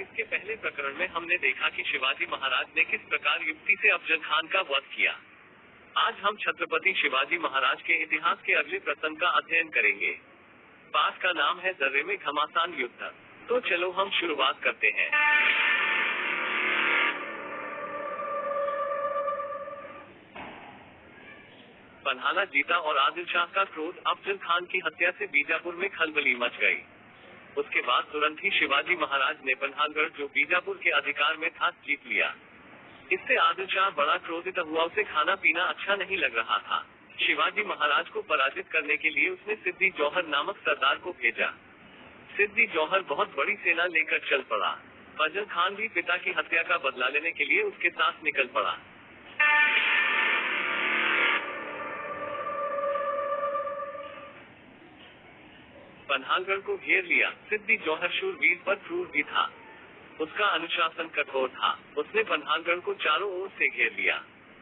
इसके पहले प्रकरण में हमने देखा कि शिवाजी महाराज ने किस प्रकार युक्ति से अफजल खान का वध किया। आज हम छत्रपति शिवाजी महाराज के इतिहास के अगले प्रसंग का अध्ययन करेंगे। पाठ का नाम है दर्रे में घमासान युद्ध। तो चलो हम शुरुआत करते हैं। पन्हाला जीता और आदिल शाह का क्रोध अफजल खान की हत्या से बीजापुर में खलबली मच गई। उसके बाद तुरंत ही शिवाजी महाराज ने पन्हालगढ़, जो बीजापुर के अधिकार में था, जीत लिया। इससे आदिल शाह बड़ा क्रोधित हुआ। उसे खाना पीना अच्छा नहीं लग रहा था। शिवाजी महाराज को पराजित करने के लिए उसने सिद्दी जौहर नामक सरदार को भेजा। सिद्दी जौहर बहुत बड़ी सेना लेकर चल पड़ा। अफजल खान भी पिता की हत्या का बदला लेने के लिए उसके साथ निकल पड़ा। पन्हालगढ़ को घेर लिया। सिद्दी जौहर शूरवीर पर क्रूर भी था। उसका अनुशासन कठोर था। उसने पन्हालगढ़ को चारों ओर से घेर लिया।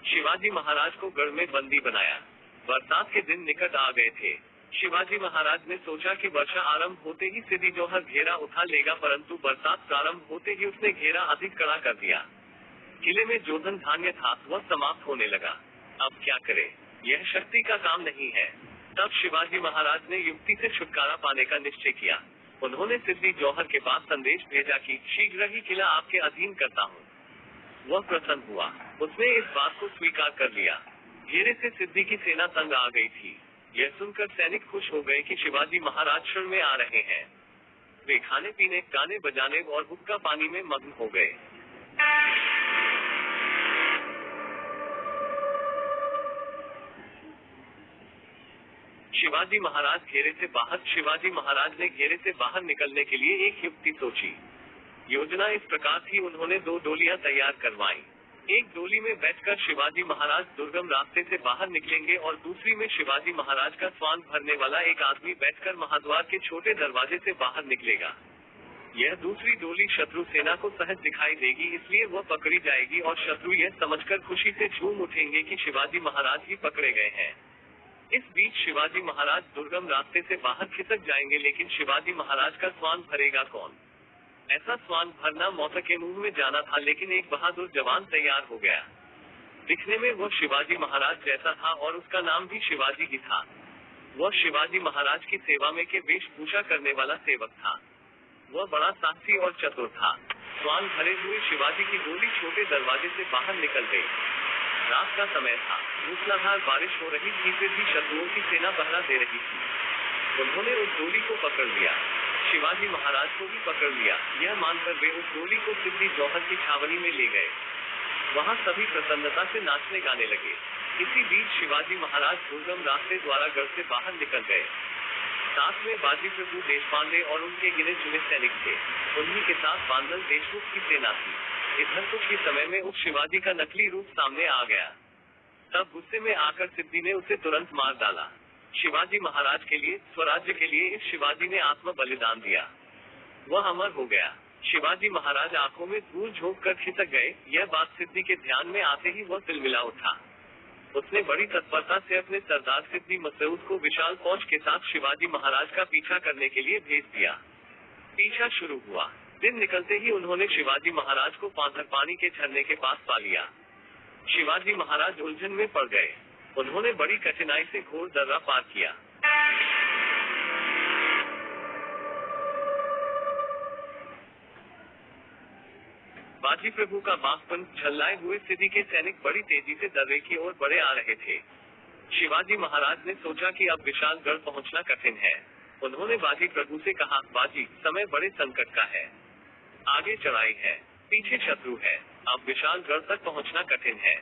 शिवाजी महाराज को गढ़ में बंदी बनाया। बरसात के दिन निकट आ गए थे। शिवाजी महाराज ने सोचा कि वर्षा आरंभ होते ही सिद्दी जौहर घेरा उठा लेगा, परंतु बरसात प्रारंभ होते ही उसने घेरा अधिक कड़ा कर दिया। किले में जो धन धान्य था वह समाप्त होने लगा। अब क्या करे? यह शक्ति का काम नहीं है। तब शिवाजी महाराज ने युक्ति से छुटकारा पाने का निश्चय किया। उन्होंने सिद्दी जौहर के पास संदेश भेजा कि शीघ्र ही किला आपके अधीन करता हूँ। वह प्रसन्न हुआ। उसने इस बात को स्वीकार कर लिया। घेरे से सिद्दी की सेना तंग आ गई थी। यह सुनकर सैनिक खुश हो गए कि शिवाजी महाराज शरण में आ रहे हैं। वे खाने पीने, गाने बजाने और हुक्का पानी में मग्न हो गए। शिवाजी महाराज शिवाजी महाराज ने घेरे से बाहर निकलने के लिए एक युक्ति सोची। योजना इस प्रकार थी। उन्होंने 2 डोलियां तैयार करवाई। एक डोली में बैठकर शिवाजी महाराज दुर्गम रास्ते से बाहर निकलेंगे और दूसरी में शिवाजी महाराज का स्वान भरने वाला एक आदमी बैठकर महाद्वार के छोटे दरवाजे से बाहर निकलेगा। यह दूसरी डोली शत्रु सेना को सहज दिखाई देगी, इसलिए वह पकड़ी जाएगी और शत्रु यह समझकर खुशी से झूम उठेंगे कि शिवाजी महाराज ही पकड़े गए हैं। इस बीच शिवाजी महाराज दुर्गम रास्ते से बाहर खिसक जाएंगे, लेकिन शिवाजी महाराज का स्वान भरेगा कौन? ऐसा स्वान भरना मौत के मुंह में जाना था, लेकिन एक बहादुर जवान तैयार हो गया। दिखने में वह शिवाजी महाराज जैसा था और उसका नाम भी शिवाजी ही था। वह शिवाजी महाराज की सेवा में के वेशभूषा करने वाला सेवक था। वह बड़ा साहसी और चतुर था। स्वान भरे हुए शिवाजी की डोली छोटे दरवाजे से बाहर निकल गई। रात का समय था। मूसलाधार बारिश हो रही थी, फिर भी शत्रुओं की सेना पहरा दे रही थी। उन्होंने उस डोली को पकड़ लिया। शिवाजी महाराज को भी पकड़ लिया। यह मानकर वे उस डोली को सिद्दी जौहर की छावनी में ले गए। वहां सभी प्रसन्नता से नाचने गाने लगे। इसी बीच शिवाजी महाराज दुर्गम रास्ते द्वारा गढ़ से बाहर निकल गए। साथ में बाजी प्रभु देशपांडे और उनके गिने चुने सैनिक थे। उन्हीं के साथ बांदल देशमुख की सेना थी। इधर कुछ ही समय में उस शिवाजी का नकली रूप सामने आ गया। तब गुस्से में आकर सिद्दी ने उसे तुरंत मार डाला। शिवाजी महाराज के लिए, स्वराज्य के लिए इस शिवाजी ने आत्म बलिदान दिया। वह अमर हो गया। शिवाजी महाराज आंखों में धूल झोंक कर खिसक गए। यह बात सिद्दी के ध्यान में आते ही वह तिलमिला उठा। उसने बड़ी तत्परता से अपने सरदार सिद्दी मसऊद को विशाल फौज के साथ शिवाजी महाराज का पीछा करने के लिए भेज दिया। पीछा शुरू हुआ। दिन निकलते ही उन्होंने शिवाजी महाराज को पांधर पानी के झरने के पास पा लिया। शिवाजी महाराज उलझन में पड़ गए। उन्होंने बड़ी कठिनाई से घोर दर्रा पार किया। बाजी प्रभु का बागपन झल्लाए हुए सिद्दी के सैनिक बड़ी तेजी से दर्रे की ओर बढ़े आ रहे थे। शिवाजी महाराज ने सोचा कि अब विशालगढ़ पहुंचना कठिन है। उन्होंने बाजी प्रभु से कहा, बाजी, समय बड़े संकट का है। आगे चढ़ाई है, पीछे शत्रु है। अब विशालगढ़ तक पहुंचना कठिन है।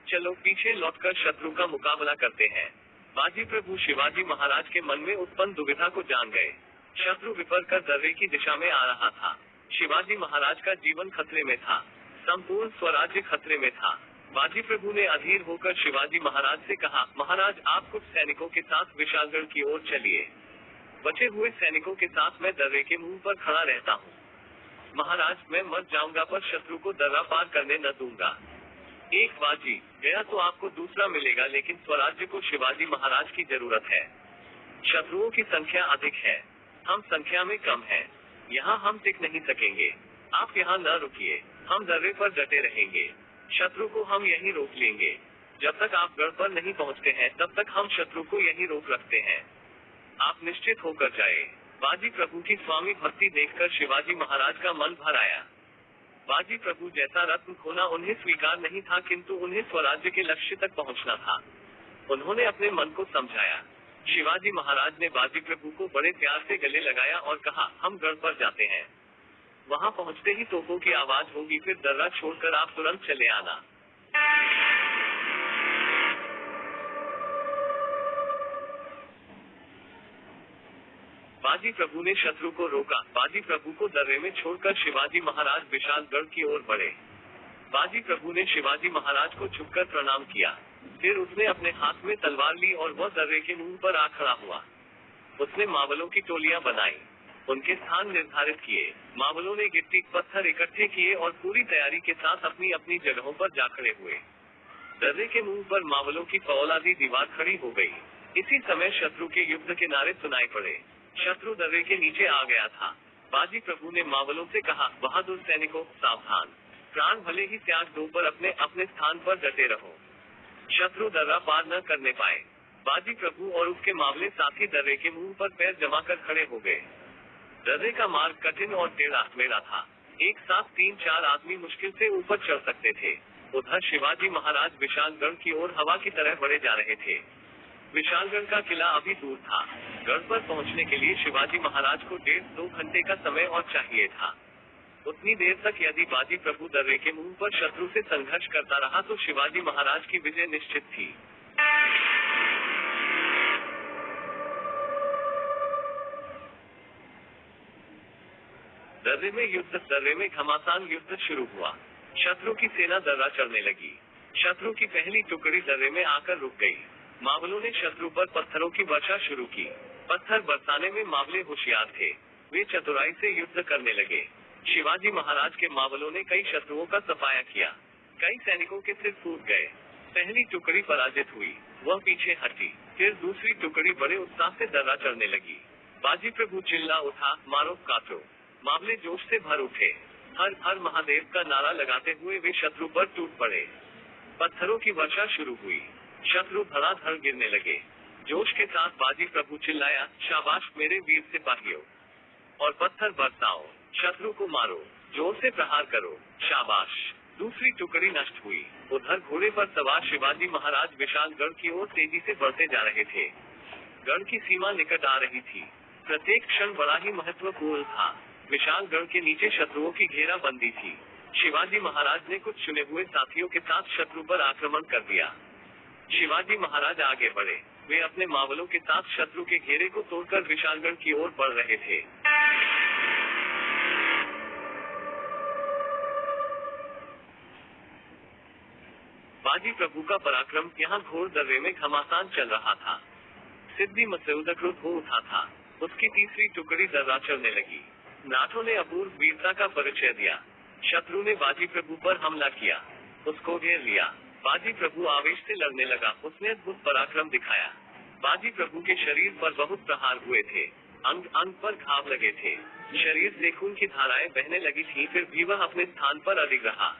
चलो पीछे लौटकर शत्रु का मुकाबला करते हैं। बाजी प्रभु शिवाजी महाराज के मन में उत्पन्न दुविधा को जान गए। शत्रु विपर कर दर्रे की दिशा में आ रहा था। शिवाजी महाराज का जीवन खतरे में था। संपूर्ण स्वराज्य खतरे में था। बाजी प्रभु ने अधीर होकर शिवाजी महाराज से कहा, महाराज, आप कुछ सैनिकों के साथ विशालगढ़ की ओर चलिए। बचे हुए सैनिकों के साथ मैं दर्रे के मुंह पर खड़ा रहता हूँ। महाराज, मैं मर जाऊंगा पर शत्रु को दर्रा पार करने न दूंगा। एक बाजी गया तो आपको दूसरा मिलेगा, लेकिन स्वराज्य को शिवाजी महाराज की जरूरत है। शत्रुओं की संख्या अधिक है, हम संख्या में कम हैं। यहाँ हम टिक नहीं सकेंगे। आप यहाँ न रुकिए, हम दर्रे पर डटे रहेंगे। शत्रु को हम यहीं रोक लेंगे। जब तक आप गढ़ पर नहीं पहुँचते हैं तब तक हम शत्रु को यहीं रोक रखते हैं। आप निश्चित होकर जाए। बाजी प्रभु की स्वामी भक्ति देखकर शिवाजी महाराज का मन भर आया। बाजी प्रभु जैसा रत्न खोना उन्हें स्वीकार नहीं था, किंतु उन्हें स्वराज्य के लक्ष्य तक पहुंचना था। उन्होंने अपने मन को समझाया। शिवाजी महाराज ने बाजी प्रभु को बड़े प्यार से गले लगाया और कहा, हम गढ़ पर जाते हैं। वहां पहुंचते ही तोपों की आवाज होगी, फिर दर्रा छोड़कर आप तुरंत चले आना। बाजी प्रभु ने शत्रु को रोका। बाजी प्रभु को दर्रे में छोड़कर शिवाजी महाराज विशालगढ़ की ओर बढ़े। बाजी प्रभु ने शिवाजी महाराज को झुककर प्रणाम किया। फिर उसने अपने हाथ में तलवार ली और वह दर्रे के मुंह पर आ खड़ा हुआ। उसने मावलों की टोलियां बनाई, उनके स्थान निर्धारित किए। मावलों ने गिट्टी पत्थर इकट्ठे किए और पूरी तैयारी के साथ अपनी अपनी जगहों पर जा खड़े हुए। दर्रे के मुंह पर मावलों की फौलादी दीवार खड़ी हो गई। इसी समय शत्रु के युद्ध के नारे सुनाई पड़े। शत्रु दर्रे के नीचे आ गया था। बाजी प्रभु ने मावलों से कहा, बहादुर सैनिकों, सावधान, प्राण भले ही त्याग दो पर अपने अपने स्थान पर डटे रहो। शत्रु दर्रा पार न करने पाए। बाजी प्रभु और उसके मावले साथी दर्रे के मुंह पर पैर जमाकर खड़े हो गए। दर्रे का मार्ग कठिन और टेढ़ा मेढ़ा था। एक साथ 3-4 आदमी मुश्किल से ऊपर चढ़ सकते थे। उधर शिवाजी महाराज विशालगढ़ की ओर हवा की तरह बढ़े जा रहे थे। विशालगढ़ का किला अभी दूर था। गढ़ पर पहुंचने के लिए शिवाजी महाराज को 1.5-2 घंटे का समय और चाहिए था। उतनी देर तक यदि बाजी प्रभु दर्रे के मुंह पर शत्रु से संघर्ष करता रहा तो शिवाजी महाराज की विजय निश्चित थी। दर्रे में घमासान युद्ध शुरू हुआ। शत्रु की सेना दर्रा चढ़ने लगी। शत्रु की पहली टुकड़ी दर्रे में आकर रुक गई। मावलों ने शत्रु पर पत्थरों की वर्षा शुरू की। पत्थर बरसाने में मावले होशियार थे। वे चतुराई से युद्ध करने लगे। शिवाजी महाराज के मावलों ने कई शत्रुओं का सफाया किया। कई सैनिकों के सिर फूट गए। पहली टुकड़ी पराजित हुई, वह पीछे हटी। फिर दूसरी टुकड़ी बड़े उत्साह से दर्रा चढ़ने लगी। बाजी प्रभु चिल्ला उठा, मारो काटो। मावले जोश से भर उठे। हर हर महादेव का नारा लगाते हुए वे शत्रु पर टूट पड़े। पत्थरों की वर्षा शुरू हुई। शत्रु धड़ाधड़ गिरने लगे। जोश के साथ बाजी प्रभु चिल्लाया, शाबाश मेरे वीर सिपाहियों, और पत्थर बरसाओ, शत्रु को मारो, जोर से प्रहार करो, शाबाश। दूसरी टुकड़ी नष्ट हुई। उधर घोड़े पर सवार शिवाजी महाराज विशालगढ़ की ओर तेजी से बढ़ते जा रहे थे। गढ़ की सीमा निकट आ रही थी। प्रत्येक क्षण बड़ा ही महत्वपूर्ण था। विशालगढ़ के नीचे शत्रुओं की घेराबंदी थी। शिवाजी महाराज ने कुछ चुने हुए साथियों के साथ शत्रु पर आक्रमण कर दिया। शिवाजी महाराज आगे बढ़े। वे अपने मावलों के साथ शत्रु के घेरे को तोड़कर विशालगढ़ की ओर बढ़ रहे थे। बाजी प्रभु का पराक्रम यहाँ घोर दर्रे में घमासान चल रहा था। सिद्धि मत्स्योदकृत हो उठा था। उसकी तीसरी टुकड़ी दर्रा चढ़ने लगी। नाथों ने अपूर्व वीरता का परिचय दिया। शत्रु ने बाजी प्रभु पर हमला किया, उसको घेर लिया। बाजी प्रभु आवेश से लड़ने लगा। उसने अद्भुत पराक्रम दिखाया। बाजी प्रभु के शरीर पर बहुत प्रहार हुए थे। अंग अंग पर घाव लगे थे। शरीर से खून की धाराएं बहने लगी थी, फिर भी वह अपने स्थान पर अडिग रहा।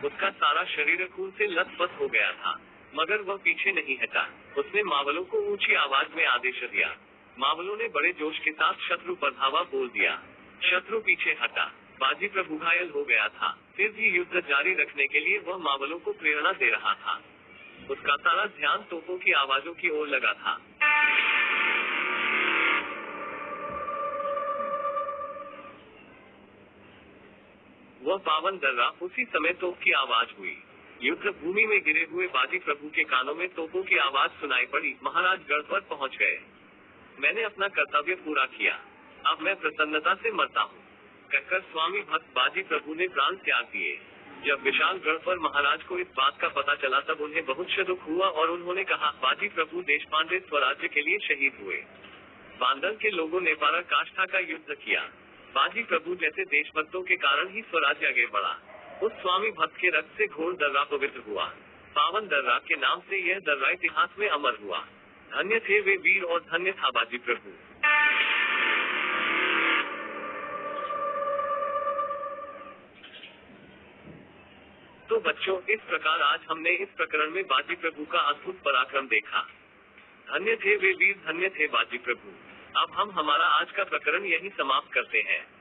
उसका सारा शरीर खून से लथपथ हो गया था, मगर वह पीछे नहीं हटा। उसने मावलों को ऊंची आवाज में आदेश दिया। मावलों ने बड़े जोश के साथ शत्रु पर धावा बोल दिया। शत्रु पीछे हटा। बाजी प्रभु घायल हो गया था, फिर भी युद्ध जारी रखने के लिए वह मावलों को प्रेरणा दे रहा था। उसका सारा ध्यान तोपों की आवाजों की ओर लगा था। वह पावन दर्रा, उसी समय तोप की आवाज हुई। युद्ध भूमि में गिरे हुए बाजी प्रभु के कानों में तोपों की आवाज सुनाई पड़ी। महाराज गढ़ पर पहुंच गए। मैंने अपना कर्तव्य पूरा किया, अब मैं प्रसन्नता से मरता हूँ, कहकर स्वामी भक्त बाजी प्रभु ने प्राण त्याग दिए। जब विशालगढ़ पर महाराज को इस बात का पता चला तब उन्हें बहुत दुख हुआ और उन्होंने कहा, बाजी प्रभु देशपांडे स्वराज्य के लिए शहीद हुए। बांदल के लोगों ने पराकाष्ठा का युद्ध किया। बाजी प्रभु जैसे देशभक्तों के कारण ही स्वराज्य आगे बढ़ा। उस स्वामी भक्त के रक्त से घोर दर्रा पवित्र हुआ। पावन दर्रा के नाम से यह दर्रा इतिहास में अमर हुआ। धन्य थे वे वीर और धन्य था बाजी प्रभु। तो बच्चों, इस प्रकार आज हमने इस प्रकरण में बाजी प्रभु का अद्भुत पराक्रम देखा। धन्य थे वे वीर, धन्य थे बाजी प्रभु। अब हम हमारा आज का प्रकरण यहीं समाप्त करते हैं।